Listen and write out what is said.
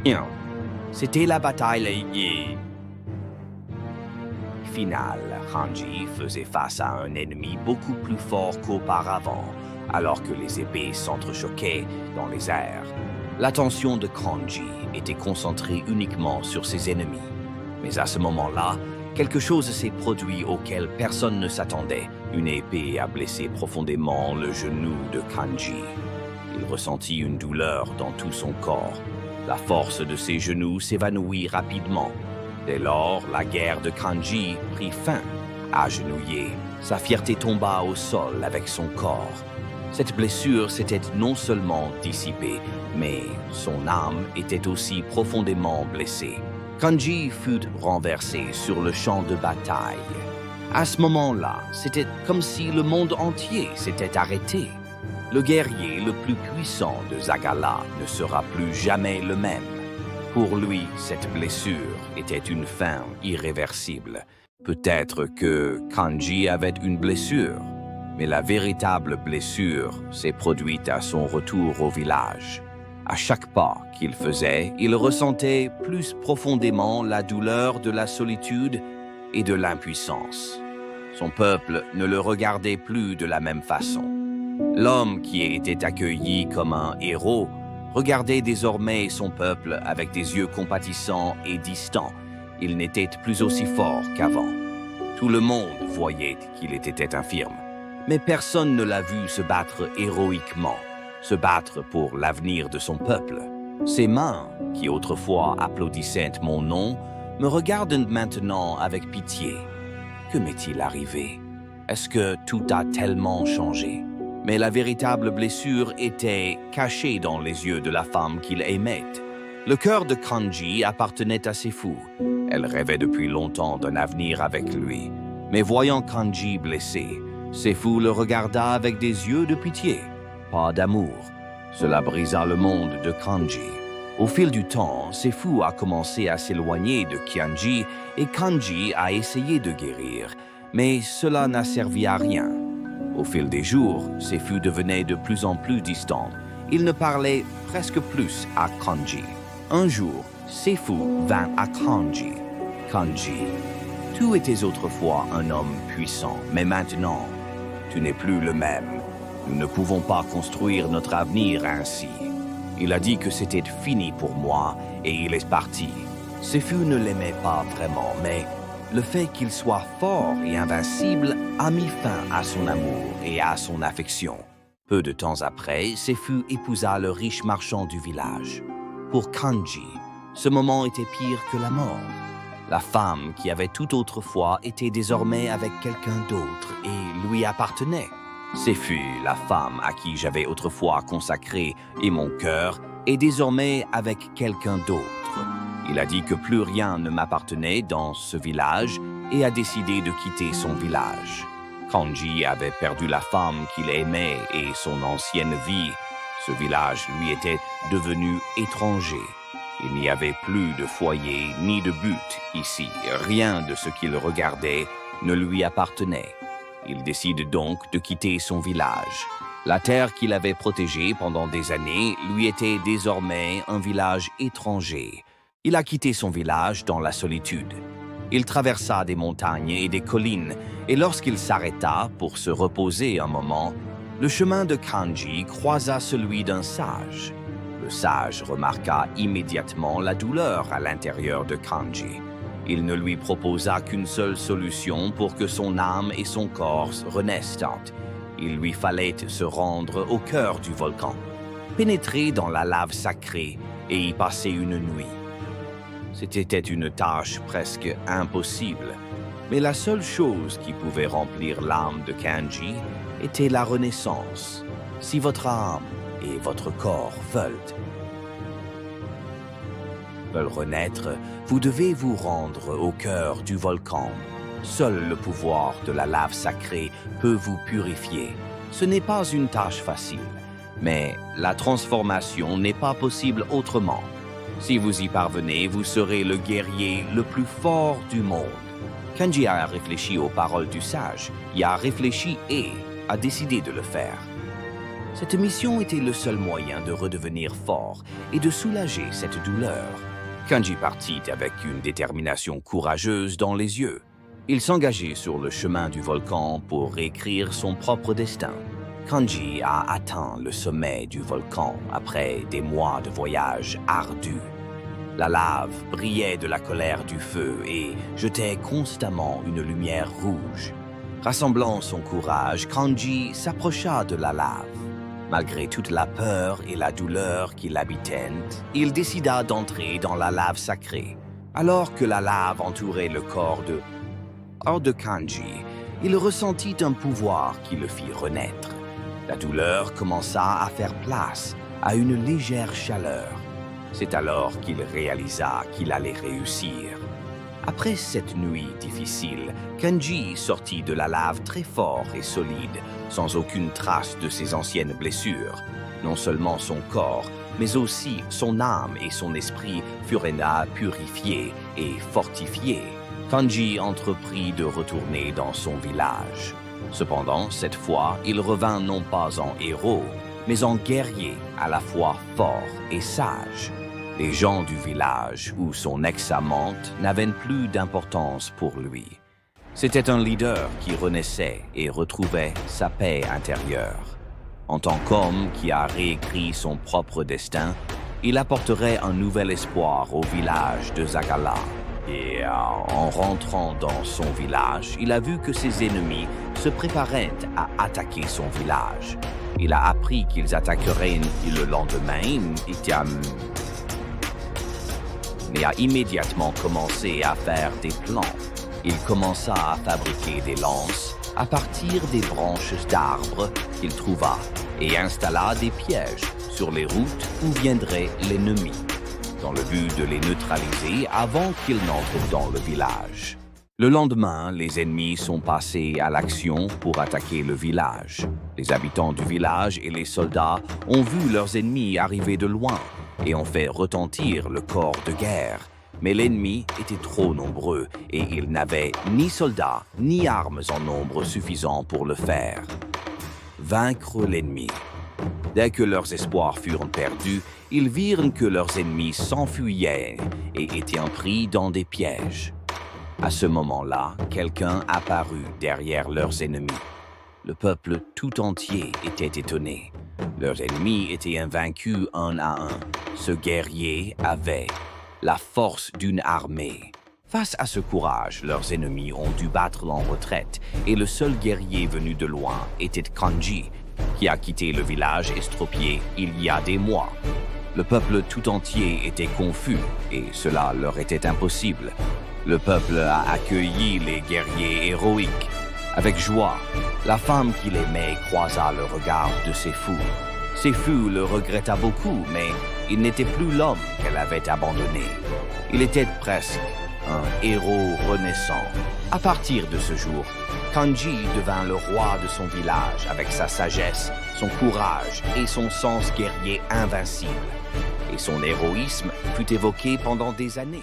Bien. C'était la bataille finale. Kanji faisait face à un ennemi beaucoup plus fort qu'auparavant, alors que les épées s'entrechoquaient dans les airs. L'attention de Kanji était concentrée uniquement sur ses ennemis. Mais à ce moment-là, quelque chose s'est produit auquel personne ne s'attendait. Une épée a blessé profondément le genou de Kanji. Il ressentit une douleur dans tout son corps. La force de ses genoux s'évanouit rapidement. Dès lors, la guerre de Kanji prit fin. Agenouillé, sa fierté tomba au sol avec son corps. Cette blessure s'était non seulement dissipée, mais son âme était aussi profondément blessée. Kanji fut renversé sur le champ de bataille. À ce moment-là, c'était comme si le monde entier s'était arrêté. Le guerrier le plus puissant de Zagala ne sera plus jamais le même. Pour lui, cette blessure était une fin irréversible. Peut-être que Kanji avait une blessure, mais la véritable blessure s'est produite à son retour au village. À chaque pas qu'il faisait, il ressentait plus profondément la douleur de la solitude et de l'impuissance. Son peuple ne le regardait plus de la même façon. L'homme qui était accueilli comme un héros regardait désormais son peuple avec des yeux compatissants et distants. Il n'était plus aussi fort qu'avant. Tout le monde voyait qu'il était infirme, mais personne ne l'a vu se battre héroïquement, se battre pour l'avenir de son peuple. Ses mains, qui autrefois applaudissaient mon nom, me regardent maintenant avec pitié. Que m'est-il arrivé? Est-ce que tout a tellement changé? Mais la véritable blessure était cachée dans les yeux de la femme qu'il aimait. Le cœur de Kanji appartenait à Sefu. Elle rêvait depuis longtemps d'un avenir avec lui. Mais voyant Kanji blessé, Sefu le regarda avec des yeux de pitié, pas d'amour. Cela brisa le monde de Kanji. Au fil du temps, Sefu a commencé à s'éloigner de Kanji et Kanji a essayé de guérir, mais cela n'a servi à rien. Au fil des jours, Sefu devenait de plus en plus distant. Il ne parlait presque plus à Kanji. Un jour, Sefu vint à Kanji. Kanji, tu étais autrefois un homme puissant, mais maintenant, tu n'es plus le même. Nous ne pouvons pas construire notre avenir ainsi. Il a dit que c'était fini pour moi et il est parti. Sefu ne l'aimait pas vraiment, mais le fait qu'il soit fort et invincible a mis fin à son amour et à son affection. Peu de temps après, Sefu épousa le riche marchand du village. Pour Kanji, ce moment était pire que la mort. La femme qui avait tout autrefois était désormais avec quelqu'un d'autre et lui appartenait. Sefu, la femme à qui j'avais autrefois consacré et mon cœur, est désormais avec quelqu'un d'autre. Il a dit que plus rien ne m'appartenait dans ce village et a décidé de quitter son village. Kanji avait perdu la femme qu'il aimait et son ancienne vie. Ce village lui était devenu étranger. Il n'y avait plus de foyer ni de but ici. Rien de ce qu'il regardait ne lui appartenait. Il décide donc de quitter son village. La terre qu'il avait protégée pendant des années lui était désormais un village étranger. Il a quitté son village dans la solitude. Il traversa des montagnes et des collines, et lorsqu'il s'arrêta pour se reposer un moment, le chemin de Kanji croisa celui d'un sage. Le sage remarqua immédiatement la douleur à l'intérieur de Kanji. Il ne lui proposa qu'une seule solution pour que son âme et son corps renaissent. Il lui fallait se rendre au cœur du volcan, pénétrer dans la lave sacrée et y passer une nuit. C'était une tâche presque impossible, mais la seule chose qui pouvait remplir l'âme de Kanji était la renaissance. Si votre âme et votre corps veulent renaître, vous devez vous rendre au cœur du volcan. Seul le pouvoir de la lave sacrée peut vous purifier. Ce n'est pas une tâche facile, mais la transformation n'est pas possible autrement. Si vous y parvenez, vous serez le guerrier le plus fort du monde. Kanji a réfléchi aux paroles du sage, y a réfléchi et a décidé de le faire. Cette mission était le seul moyen de redevenir fort et de soulager cette douleur. Kanji partit avec une détermination courageuse dans les yeux. Il s'engageait sur le chemin du volcan pour réécrire son propre destin. Kanji a atteint le sommet du volcan après des mois de voyage ardus. La lave brillait de la colère du feu et jetait constamment une lumière rouge. Rassemblant son courage, Kanji s'approcha de la lave. Malgré toute la peur et la douleur qui l'habitaient, il décida d'entrer dans la lave sacrée. Alors que la lave entourait le corps de Kanji, il ressentit un pouvoir qui le fit renaître. La douleur commença à faire place à une légère chaleur. C'est alors qu'il réalisa qu'il allait réussir. Après cette nuit difficile, Kanji sortit de la lave très fort et solide, sans aucune trace de ses anciennes blessures. Non seulement son corps, mais aussi son âme et son esprit furent purifiés et fortifiés. Kanji entreprit de retourner dans son village. Cependant, cette fois, il revint non pas en héros, mais en guerrier à la fois fort et sage. Les gens du village ou son ex-amante n'avaient plus d'importance pour lui. C'était un leader qui renaissait et retrouvait sa paix intérieure. En tant qu'homme qui a réécrit son propre destin, il apporterait un nouvel espoir au village de Zagala. Et en rentrant dans son village, il a vu que ses ennemis se préparaient à attaquer son village. Il a appris qu'ils attaqueraient le lendemain et a immédiatement commencé à faire des plans. Il commença à fabriquer des lances à partir des branches d'arbres qu'il trouva et installa des pièges sur les routes où viendrait l'ennemi, dans le but de les neutraliser avant qu'ils n'entrent dans le village. Le lendemain, les ennemis sont passés à l'action pour attaquer le village. Les habitants du village et les soldats ont vu leurs ennemis arriver de loin et ont fait retentir le corps de guerre. Mais l'ennemi était trop nombreux et ils n'avaient ni soldats ni armes en nombre suffisant pour le faire. Vaincre l'ennemi. Dès que leurs espoirs furent perdus, ils virent que leurs ennemis s'enfuyaient et étaient pris dans des pièges. À ce moment-là, quelqu'un apparut derrière leurs ennemis. Le peuple tout entier était étonné. Leurs ennemis étaient invaincus un à un. Ce guerrier avait la force d'une armée. Face à ce courage, leurs ennemis ont dû battre en retraite et le seul guerrier venu de loin était Kanji, qui a quitté le village estropié il y a des mois. Le peuple tout entier était confus et cela leur était impossible. Le peuple a accueilli les guerriers héroïques. Avec joie, la femme qu'il aimait croisa le regard de ses fous. Ses fous le regretta beaucoup, mais il n'était plus l'homme qu'elle avait abandonné. Il était presque un héros renaissant. À partir de ce jour, Kanji devint le roi de son village avec sa sagesse, son courage et son sens guerrier invincible. Et son héroïsme fut évoqué pendant des années.